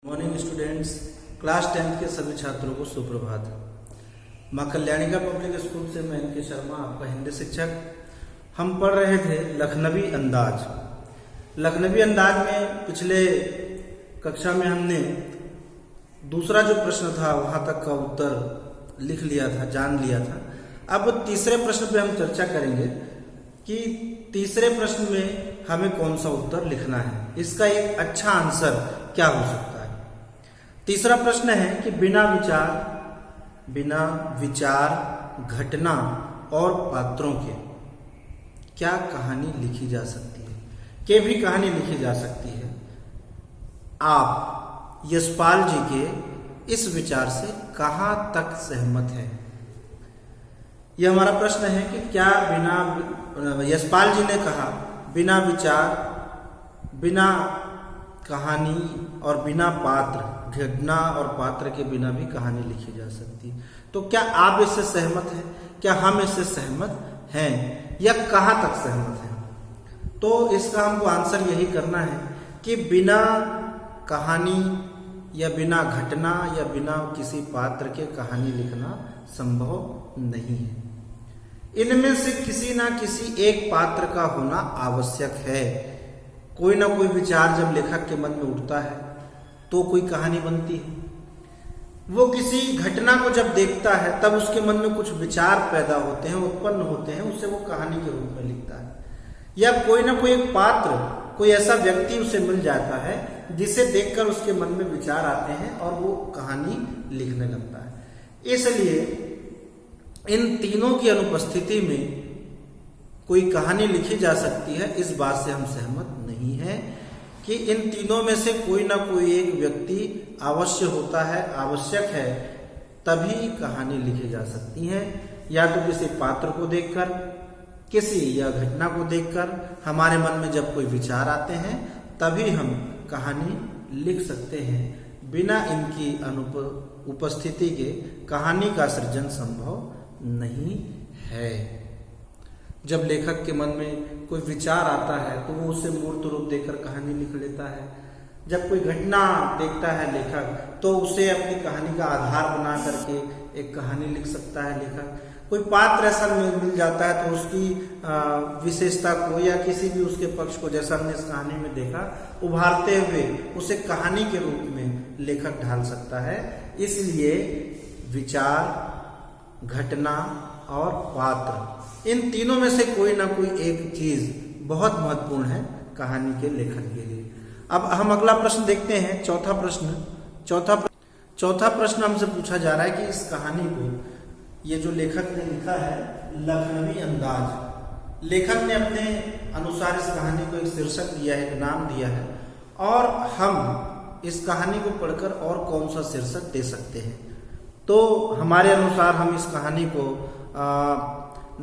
Morning students, class 10th के सभी छात्रों को सुप्रभात। माँ कल्याणिका पब्लिक स्कूल से मैं इनके शर्मा, आपका हिंदी शिक्षक। हम पढ़ रहे थे लखनवी अंदाज। लखनवी अंदाज में पिछले कक्षा में हमने दूसरा जो प्रश्न था वहां तक का उत्तर लिख लिया था, जान लिया था। अब तीसरे प्रश्न पे हम चर्चा करेंगे कि तीसरे प्रश्न में हमें कौन सा उत्तर लिखना है, इसका एक अच्छा आंसर क्या हो सकता है। तीसरा प्रश्न है कि बिना विचार घटना और पात्रों के क्या कहानी लिखी जा सकती है, के भी कहानी लिखी जा सकती है। आप यशपाल जी के इस विचार से कहां तक सहमत हैं? यह हमारा प्रश्न है कि क्या यशपाल जी ने कहा बिना विचार, बिना कहानी और बिना पात्र, घटना और पात्र के बिना भी कहानी लिखी जा सकती। तो क्या आप इससे सहमत हैं? क्या हम इससे सहमत हैं या कहां तक सहमत हैं? तो इसका हमको आंसर यही करना है कि बिना कहानी या बिना घटना या बिना किसी पात्र के कहानी लिखना संभव नहीं है। इनमें से किसी ना किसी एक पात्र का होना आवश्यक है। कोई ना कोई विचार जब लेखक के मन में उठता है तो कोई कहानी बनती है। वो किसी घटना को जब देखता है तब उसके मन में कुछ विचार पैदा होते हैं, उत्पन्न होते हैं, उसे वो कहानी के रूप में लिखता है। या कोई ना कोई एक पात्र, कोई ऐसा व्यक्ति उसे मिल जाता है जिसे देखकर उसके मन में विचार आते हैं और वो कहानी लिखने लगता है। इसलिए इन तीनों की अनुपस्थिति में कोई कहानी लिखी जा सकती है, इस बात से हम सहमत नहीं है कि इन तीनों में से कोई ना कोई एक व्यक्ति अवश्य होता है, आवश्यक है, तभी कहानी लिखी जा सकती है। या तो किसी पात्र को देखकर, किसी या घटना को देखकर हमारे मन में जब कोई विचार आते हैं तभी हम कहानी लिख सकते हैं। बिना इनकी उपस्थिति के कहानी का सृजन संभव नहीं है। जब लेखक के मन में कोई विचार आता है तो वो उसे मूर्त रूप देकर कहानी लिख लेता है। जब कोई घटना देखता है लेखक तो उसे अपनी कहानी का आधार बना करके एक कहानी लिख सकता है लेखक। कोई पात्र ऐसा मिल जाता है तो उसकी विशेषता को या किसी भी उसके पक्ष को, जैसा हमने इस कहानी में देखा, उभारते हुए उसे कहानी के रूप में लेखक ढाल सकता है। इसलिए विचार, घटना और पात्र, इन तीनों में से कोई ना कोई एक चीज बहुत महत्वपूर्ण है कहानी के लेखन के लिए। अब हम अगला प्रश्न देखते हैं, चौथा प्रश्न हमसे पूछा जा रहा है कि इस कहानी को, ये जो लेखक ने लिखा है लखनवी अंदाज, लेखक ने अपने अनुसार इस कहानी को एक शीर्षक दिया है, एक नाम दिया है, और हम इस कहानी को पढ़कर और कौन सा शीर्षक दे सकते हैं। तो हमारे अनुसार हम इस कहानी को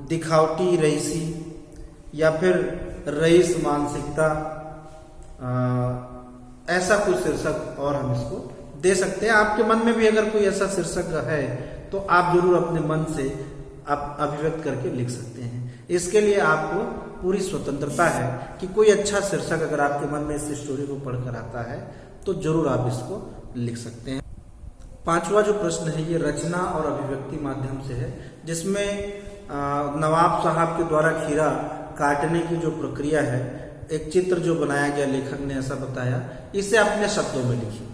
दिखावटी रईसी या फिर रईस मानसिकता, ऐसा कोई शीर्षक और हम इसको दे सकते हैं। आपके मन में भी अगर कोई ऐसा शीर्षक है तो आप जरूर अपने मन से आप अभिव्यक्त करके लिख सकते हैं। इसके लिए आपको पूरी स्वतंत्रता है कि कोई अच्छा शीर्षक अगर आपके मन में इस स्टोरी को पढ़कर आता है तो जरूर आप इसको लिख सकते हैं। पांचवा जो प्रश्न है ये रचना और अभिव्यक्ति माध्यम से है, जिसमें नवाब साहब के द्वारा खीरा काटने की जो प्रक्रिया है, एक चित्र जो बनाया गया, लेखक ने ऐसा बताया, इसे अपने शब्दों में लिखिए।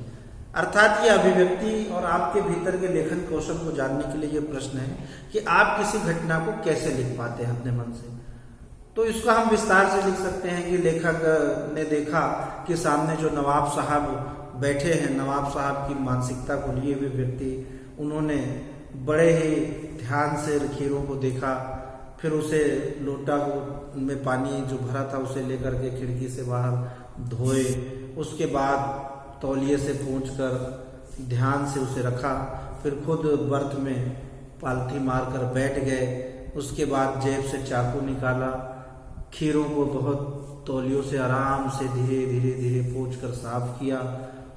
अर्थात ये अभिव्यक्ति और आपके भीतर के लेखन कौशल को जानने के लिए ये प्रश्न है कि आप किसी घटना को कैसे लिख पाते हैं अपने मन से। तो इसका हम विस्तार से लिख सकते हैं कि लेखक ने देखा कि सामने जो नवाब साहब बैठे हैं, नवाब साहब की मानसिकता को लिए हुए व्यक्ति, उन्होंने बड़े ही ध्यान से खीरों को देखा, फिर उसे लोटा में पानी जो भरा था उसे लेकर के खिड़की से बाहर धोए, उसके बाद तौलिए से पोंछकर ध्यान से उसे रखा, फिर खुद बर्थ में पालथी मारकर बैठ गए। उसके बाद जेब से चाकू निकाला, खीरों को बहुत तौलियों से आराम से धीरे धीरे धीरे पोंछकर साफ किया।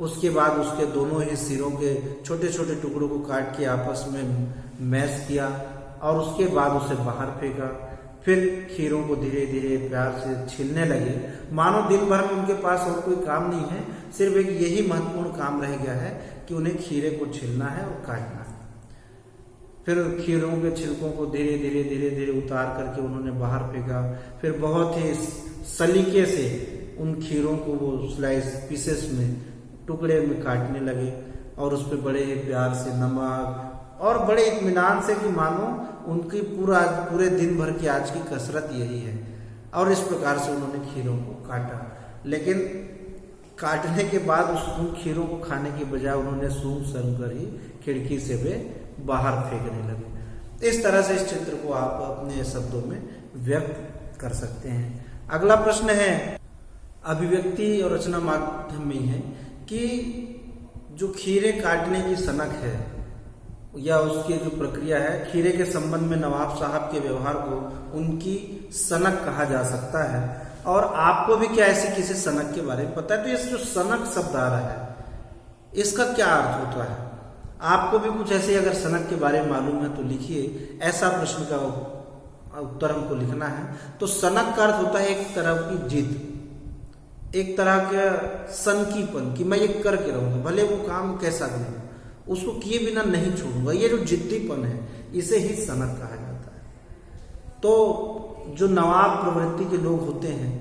उसके बाद उसके दोनों ही सिरों के छोटे छोटे टुकड़ों को काट के आपस में मैश किया और उसके बाद उसे बाहर फेंका। फिर खीरों को धीरे धीरे प्यार से छीलने लगे, मानो दिन भर में उनके पास और कोई काम नहीं है, सिर्फ एक यही महत्वपूर्ण काम रह गया है कि उन्हें खीरे को छीलना है और काटना है। फिर खीरों के छिलकों को धीरे धीरे धीरे धीरे उतार करके उन्होंने बाहर फेंका। फिर बहुत ही सलीके से उन खीरों को वो स्लाइस पीसेस में, टुकड़े में काटने लगे और उस पर बड़े ही प्यार से नमक और बड़े इत्मीनान से कि मानो उनकी पूरे दिन भर की आज की कसरत यही है। और इस प्रकार से उन्होंने खीरों को काटा, लेकिन काटने के बाद उन खीरों को खाने के बजाय उन्होंने सूंघ सूंघ कर ही खिड़की से वे बाहर फेंकने लगे। इस तरह से इस चित्र को आप अपने शब्दों में व्यक्त कर सकते हैं। अगला प्रश्न है, अभिव्यक्ति और रचना माध्यम में है कि जो खीरे काटने की सनक है या उसकी जो प्रक्रिया है, खीरे के संबंध में नवाब साहब के व्यवहार को उनकी सनक कहा जा सकता है। और आपको भी क्या ऐसी किसी सनक के बारे में पता है? तो ये जो सनक शब्द आ रहा है, इसका क्या अर्थ होता है? आपको भी कुछ ऐसे अगर सनक के बारे में मालूम है तो लिखिए। ऐसा प्रश्न का उत्तर हमको लिखना है। तो सनक का अर्थ होता है एक तरह की जिद, एक तरह का सनकीपन कि मैं ये करके रहूंगा, भले वो काम कैसा भी हो, उसको किए बिना नहीं छोड़ूंगा। ये जो जिद्दीपन है, इसे ही सनक कहा जाता है। तो जो नवाब प्रवृत्ति के लोग होते हैं,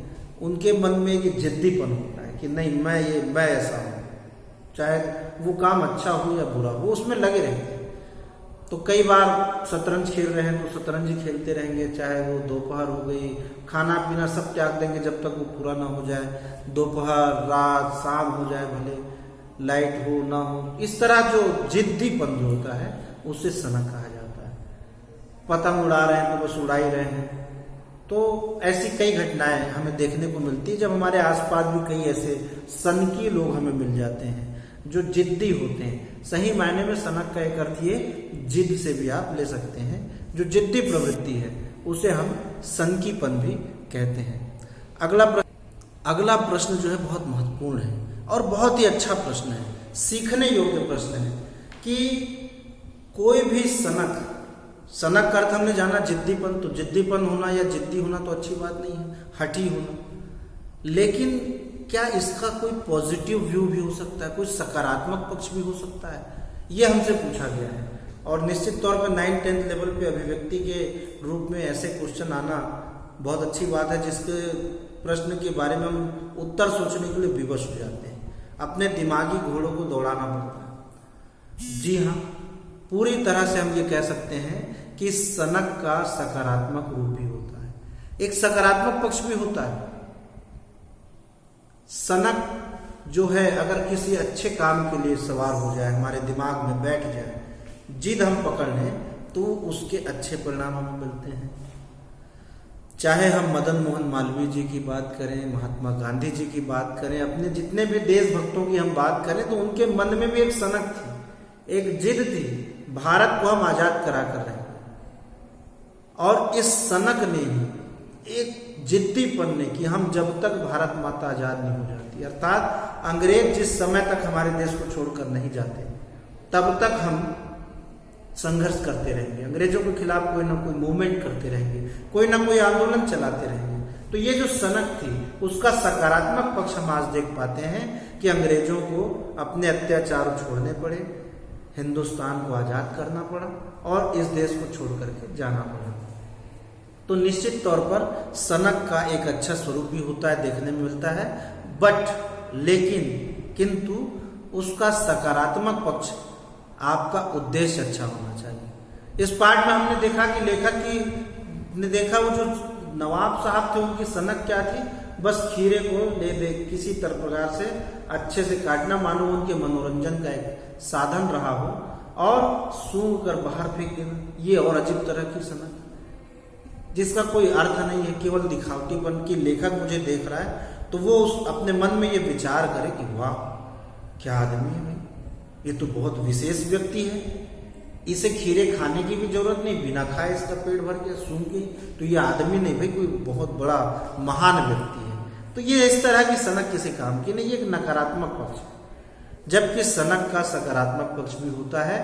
उनके मन में एक जिद्दीपन होता है कि नहीं, मैं ऐसा हूं, चाहे वो काम अच्छा हो या बुरा हो, उसमें लगे रहते हैं। तो कई बार शतरंज खेल रहे हैं तो शतरंज ही खेलते रहेंगे, चाहे वो दोपहर हो गई, खाना पीना सब त्याग देंगे जब तक वो पूरा ना हो जाए, दोपहर रात शाम हो जाए, भले लाइट हो ना हो। इस तरह जो जिद्दीपन जो होता है उसे सनक कहा जाता है। पतंग उड़ा रहे हैं तो बस उड़ा ही रहे हैं। तो ऐसी कई घटनाएं हमें देखने को मिलती है, जब हमारे आसपास भी कई ऐसे सनकी लोग हमें मिल जाते हैं जो जिद्दी होते हैं। सही मायने में सनक का एक अर्थ ये जिद से भी आप ले सकते हैं। जो जिद्दी प्रवृत्ति है उसे हम सनकीपन भी कहते हैं। अगला प्रश्न जो है बहुत महत्वपूर्ण है और बहुत ही अच्छा प्रश्न है, सीखने योग्य प्रश्न है कि कोई भी सनक का अर्थ हमने जाना जिद्दीपन, तो जिद्दीपन होना या जिद्दी होना तो अच्छी बात नहीं है, हठी होना। लेकिन क्या इसका कोई पॉजिटिव व्यू भी हो सकता है, कोई सकारात्मक पक्ष भी हो सकता है? ये हमसे पूछा गया है। और निश्चित तौर पर 9th-10th लेवल पे अभिव्यक्ति के रूप में ऐसे क्वेश्चन आना बहुत अच्छी बात है, जिसके प्रश्न के बारे में हम उत्तर सोचने के लिए विवश हो जाते हैं, अपने दिमागी घोड़ों को दौड़ाना पड़ता है। जी हाँ, पूरी तरह से हम ये कह सकते हैं कि सनक का सकारात्मक रूप भी होता है, एक सकारात्मक पक्ष भी होता है। सनक जो है अगर किसी अच्छे काम के लिए सवार हो जाए, हमारे दिमाग में बैठ जाए, जिद हम पकड़ लें, तो उसके अच्छे परिणाम हमें मिलते हैं। चाहे हम मदन मोहन मालवीय जी की बात करें, महात्मा गांधी जी की बात करें, अपने जितने भी देशभक्तों की हम बात करें, तो उनके मन में भी एक सनक थी, एक जिद थी, भारत को हम आजाद करा कर रहे हैं। और इस सनक ने ही एक जिद्दीपन ने कि हम जब तक भारत माता आजाद नहीं हो जाती, अर्थात अंग्रेज जिस समय तक हमारे देश को छोड़कर नहीं जाते, तब तक हम संघर्ष करते रहेंगे, अंग्रेजों के खिलाफ कोई ना कोई मूवमेंट करते रहेंगे, कोई ना कोई आंदोलन चलाते रहेंगे। तो ये जो सनक थी, उसका सकारात्मक पक्ष हम आज देख पाते हैं कि अंग्रेजों को अपने अत्याचार छोड़ने पड़े, हिंदुस्तान को आजाद करना पड़ा और इस देश को छोड़ करके जाना पड़ा। तो निश्चित तौर पर सनक का एक अच्छा स्वरूप भी होता है, देखने में मिलता है, किंतु उसका सकारात्मक पक्ष, आपका उद्देश्य अच्छा होना चाहिए। इस पाठ में हमने देखा कि लेखक की ने देखा वो जो नवाब साहब थे उनकी सनक क्या थी, बस खीरे को ले दे किसी तरह प्रकार से अच्छे से काटना, मानो उनके मनोरंजन का एक साधन रहा हो, और सूंघ कर बाहर फेंक देना। ये और अजीब तरह की सनक जिसका कोई अर्थ नहीं है, केवल दिखावटीपन की लेखक मुझे देख रहा है तो वो अपने मन में ये विचार करे कि वाह क्या आदमी है भाई, ये तो बहुत विशेष व्यक्ति है, इसे खीरे खाने की भी जरूरत नहीं, बिना खाए इसका पेट भर के सूंघ के, तो ये आदमी नहीं भाई, कोई बहुत बड़ा महान व्यक्ति है। तो ये इस तरह की सनक किसी काम की नहीं, ये एक नकारात्मक पक्ष है। जबकि सनक का सकारात्मक पक्ष भी होता है,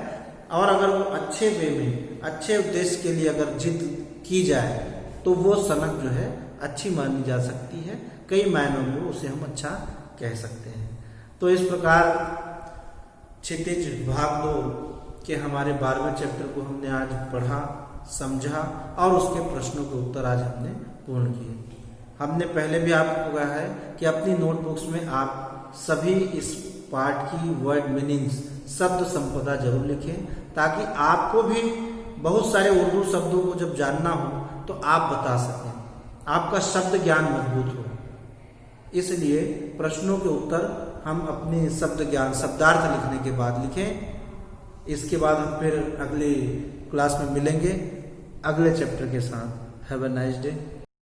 और अगर वो अच्छे वे में, अच्छे उद्देश्य के लिए अगर जिद की जाए तो वो सनक जो है अच्छी मानी जा सकती है, कई मायनों में उसे हम अच्छा कह सकते हैं। तो इस प्रकार क्षितिज भाग 2 के हमारे 12वें चैप्टर को हमने आज पढ़ा, समझा और उसके प्रश्नों के उत्तर आज हमने पूर्ण किए। हमने पहले भी आपको कहा है कि अपनी नोटबुक्स में आप सभी इस पाठ की वर्ड मीनिंग्स, शब्द संपदा जरूर लिखें, ताकि आपको भी बहुत सारे उर्दू शब्दों को जब जानना हो तो आप बता सकें, आपका शब्द ज्ञान मजबूत हो। इसलिए प्रश्नों के उत्तर हम अपने शब्द ज्ञान, शब्दार्थ लिखने के बाद लिखें। इसके बाद हम फिर अगली क्लास में मिलेंगे अगले चैप्टर के साथ। Have a nice day.